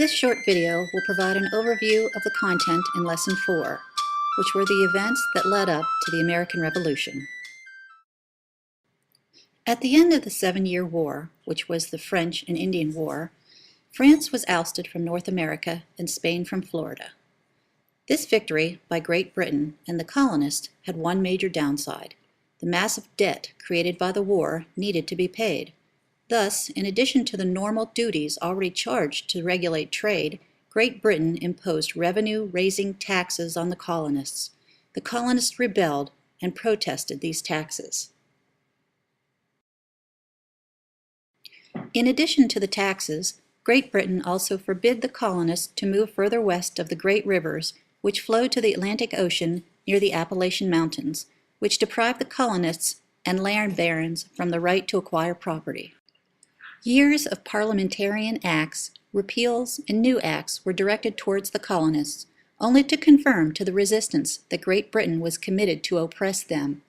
This short video will provide an overview of the content in Lesson 4, which were the events that led up to the American Revolution. At the end of the 7-Year War, which was the French and Indian War, France was ousted from North America and Spain from Florida. This victory by Great Britain and the colonists had one major downside. The massive debt created by the war needed to be paid. Thus, in addition to the normal duties already charged to regulate trade, Great Britain imposed revenue-raising taxes on the colonists. The colonists rebelled and protested these taxes. In addition to the taxes, Great Britain also forbid the colonists to move further west of the great rivers which flowed to the Atlantic Ocean near the Appalachian Mountains, which deprived the colonists and land barons from the right to acquire property. Years of parliamentarian acts, repeals, and new acts were directed towards the colonists, only to confirm to the resistance that Great Britain was committed to oppress them.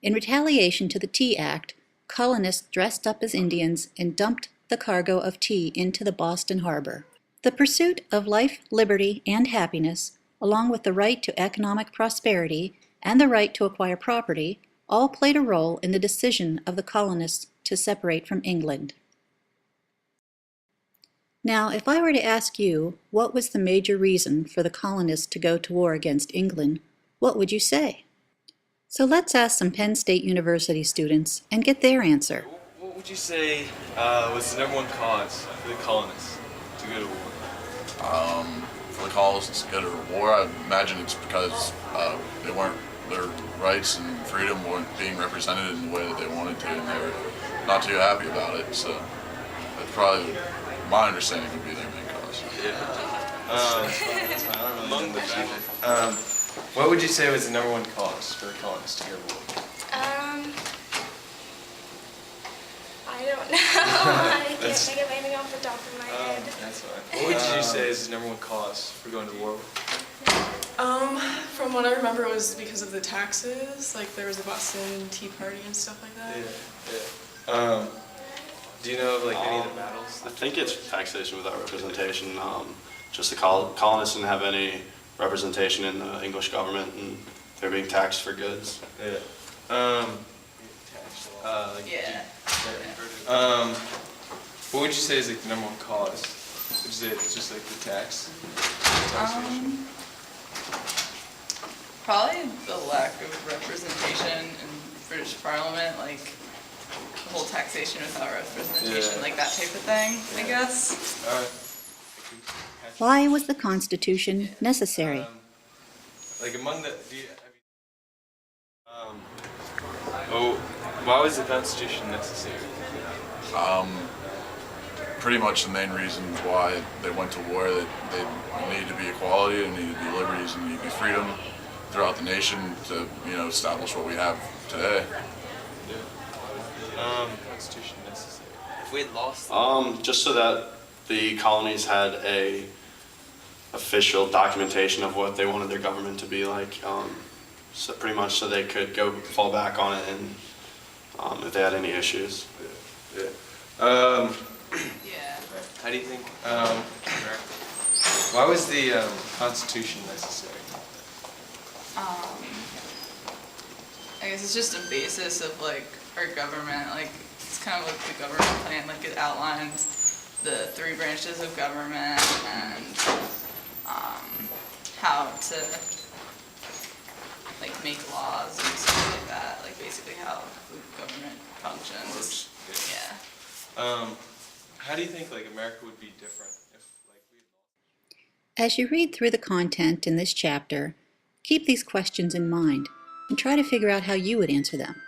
In retaliation to the Tea Act, colonists dressed up as Indians and dumped the cargo of tea into the Boston harbor. The pursuit of life, liberty, and happiness, along with the right to economic prosperity and the right to acquire property, all played a role in the decision of the colonists to separate from England. Now, if I were to ask you what was the major reason for the colonists to go to war against England, what would you say? So let's ask some Penn State University students and get their answer. What would you say was the number one cause for the colonists to go to war? For the colonists to go to war, I imagine it's because their rights and freedom weren't being represented in the way that they wanted to, and they were not too happy about it. So that's probably my understanding would be their main cause. What would you say was the number one cause for the colonists to go to war? I don't know. I can't think of anything off the top of my head. That's fine. What would you say is the number one cause for going to war? From what I remember, it was because of the taxes. Like there was a Boston Tea Party and stuff like that. Yeah. Do you know of any of the battles? I think it's taxation without representation. Just the colonists didn't have any representation in the English government, and they're being taxed for goods. Yeah. What would you say is the number one cause? Would you say it's just the taxation? Probably the lack of representation in British Parliament, the whole taxation without representation, that type of thing, I guess. Why was the Constitution necessary? Why was the Constitution necessary? Pretty much the main reasons why they went to war, that they needed to be equality, there needed to be liberties, and there needed to be freedom throughout the nation to, establish what we have today. Constitution necessary. If we had lost Just so that the colonies had a official documentation of what they wanted their government to be like, so pretty much so they could go fall back on it and if they had any issues. How do you think? Why was the Constitution necessary? I guess it's just a basis of our government. It's kind of like the government plan. It outlines the 3 branches of government and how to make laws and stuff like that. Basically how the government functions. Yeah. How do you think America would be different if we had lost? As you read through the content in this chapter, keep these questions in mind and try to figure out how you would answer them.